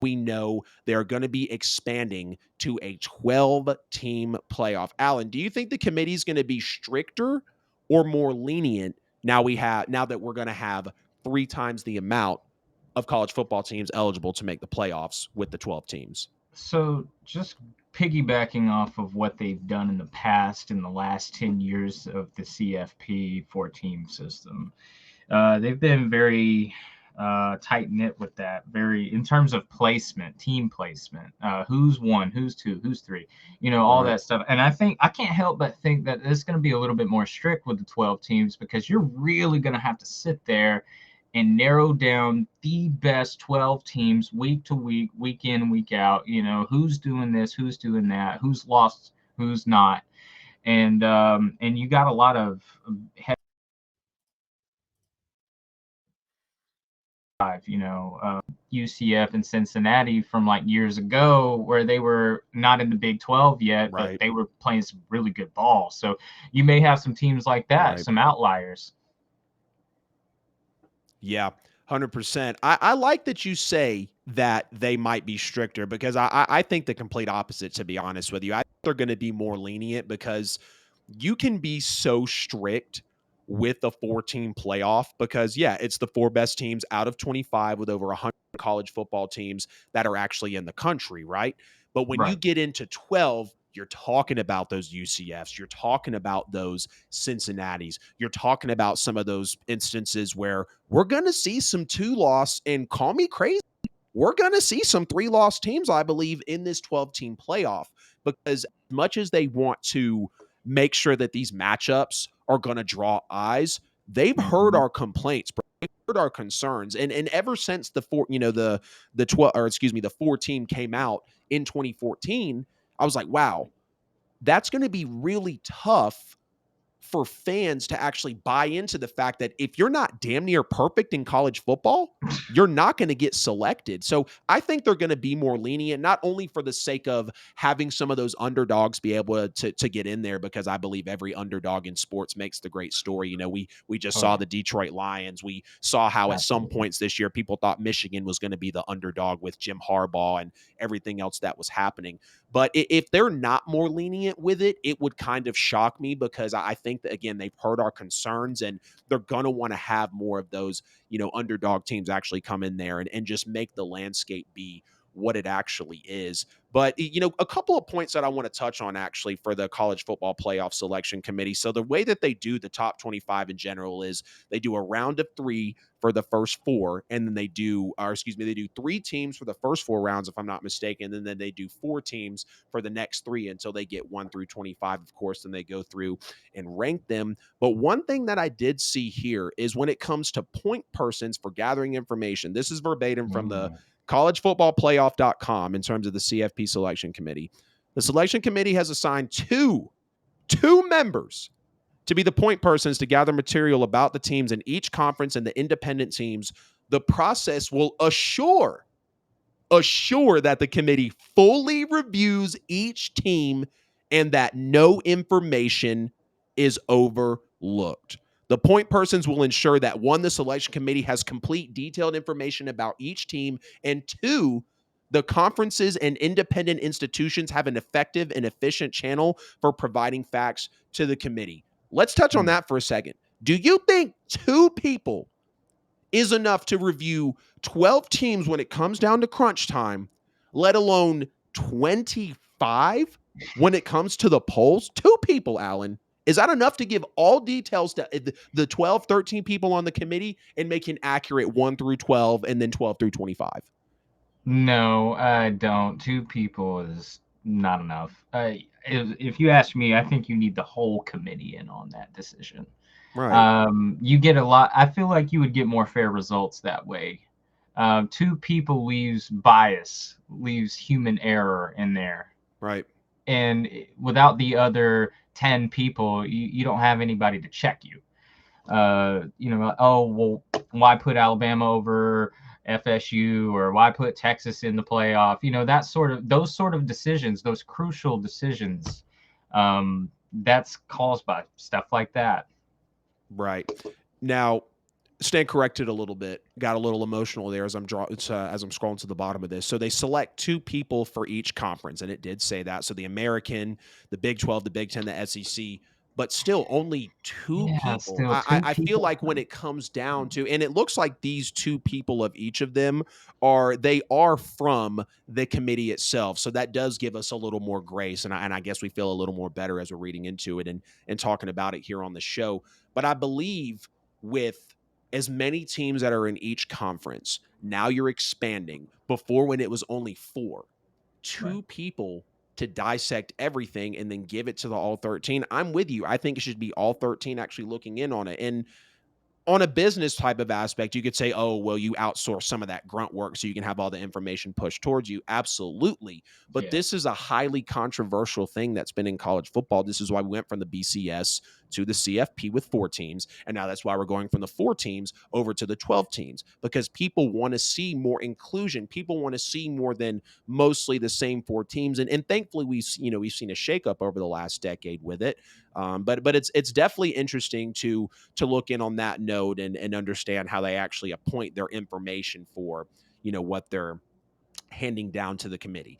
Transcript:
we know they're going to be expanding to a 12-team playoff. Alan, do you think the committee is going to be stricter or more lenient now that we're going to have 3 times the amount of college football teams eligible to make the playoffs with the 12 teams? So just piggybacking off of what they've done in the past in the last 10 years of the CFP 4-team system, they've been very tight knit with that. Very in terms of placement, team placement, who's one, who's two, who's three, all Right. that stuff. And I think I can't help but think that it's going to be a little bit more strict with the 12 teams because you're really going to have to sit there and narrow down the best 12 teams week to week, week in, week out. Who's doing this, who's doing that, who's lost, who's not, and you got a lot of UCF and Cincinnati from like years ago where they were not in the Big 12 yet, but Right. they were playing some really good ball. So you may have some teams like that, Right. some outliers. Yeah, 100%. I like that you say that they might be stricter because I think the complete opposite, to be honest with you. I think they're going to be more lenient because you can be so strict with the 14 playoff because, yeah, it's the 4 best teams out of 25 with over 100 college football teams that are actually in the country, right? But when you Right. get into 12, you're talking about those UCFs, you're talking about those Cincinnati's, you're talking about some of those instances where we're going to see some 2-loss, and call me crazy, we're going to see some 3-loss teams, I believe, in this 12-team playoff because as much as they want to make sure that these matchups are going to draw eyes, they've heard Mm-hmm. our complaints, they've heard our concerns, and ever since the 12, or excuse me, the 4 team came out in 2014, I was like, wow, that's going to be really tough for fans to actually buy into the fact that if you're not damn near perfect in college football, you're not going to get selected. So I think they're going to be more lenient, not only for the sake of having some of those underdogs be able to get in there, because I believe every underdog in sports makes the great story. We just Oh saw yeah, the Detroit Lions. We saw how at some absolutely. points this year people thought Michigan was going to be the underdog with Jim Harbaugh and everything else that was happening. But if they're not more lenient with it, it would kind of shock me because I think that, again, they've heard our concerns and they're going to want to have more of those, underdog teams actually come in there and just make the landscape be what it actually is. But, a couple of points that I want to touch on actually for the college football playoff selection committee. So the way that they do the top 25 in general is they do a round of 3 for the first 4, and then they do, or excuse me, they do 3 teams for the first 4 rounds, if I'm not mistaken, and then they do 4 teams for the next 3 until they get 1 through 25, of course, and they go through and rank them. But one thing that I did see here is when it comes to point persons for gathering information, this is verbatim from the Mm. collegefootballplayoff.com in terms of the CFP selection committee. The selection committee has assigned two members to be the point persons to gather material about the teams in each conference and the independent teams. The process will assure that the committee fully reviews each team and that no information is overlooked. The point persons will ensure that 1, the selection committee has complete detailed information about each team, and 2, the conferences and independent institutions have an effective and efficient channel for providing facts to the committee. Let's touch on Mm. that for a second. Do you think 2 people is enough to review 12 teams when it comes down to crunch time, let alone 25 when it comes to the polls? 2 people, Alan. Is that enough to give all details to the 12, 13 people on the committee and make an accurate 1 through 12 and then 12 through 25? No, I don't. Two people is not enough. If you ask me, I think you need the whole committee in on that decision. Right. You get a lot. I feel like you would get more fair results that way. Two people leaves bias, leaves human error in there, Right. and without the other 10 people, you don't have anybody to check you. Oh well, why put Alabama over FSU, or why put Texas in the playoff? Those sort of decisions, those crucial decisions. That's caused by stuff like that. Right. Now, Stand corrected a little bit. Got a little emotional there as I'm scrolling to the bottom of this. So they select 2 people for each conference, and it did say that. So the American, the Big 12, the Big 10, the SEC, but still only 2 Yeah, people. still I two I feel people. like when it comes down to, and it looks like these 2 people of each of them they are from the committee itself. So that does give us a little more grace, and I guess we feel a little more better as we're reading into it and talking about it here on the show. But I believe with as many teams that are in each conference. Now you're expanding. Before, when it was only four, Right. 2 people to dissect everything and then give it to the all 13. I'm with you. I think it should be all 13 actually looking in on it. And on a business type of aspect, you could say, oh, well, you outsource some of that grunt work so you can have all the information pushed towards you. Absolutely. But Yeah. this is a highly controversial thing that's been in college football. This is why we went from the BCS to the CFP with 4 teams. And now that's why we're going from the 4 teams over to the 12 teams because people want to see more inclusion. People want to see more than mostly the same 4 teams. And thankfully, we've seen a shakeup over the last decade with it. But it's definitely interesting to look in on that note and understand how they actually appoint their information for what they're handing down to the committee.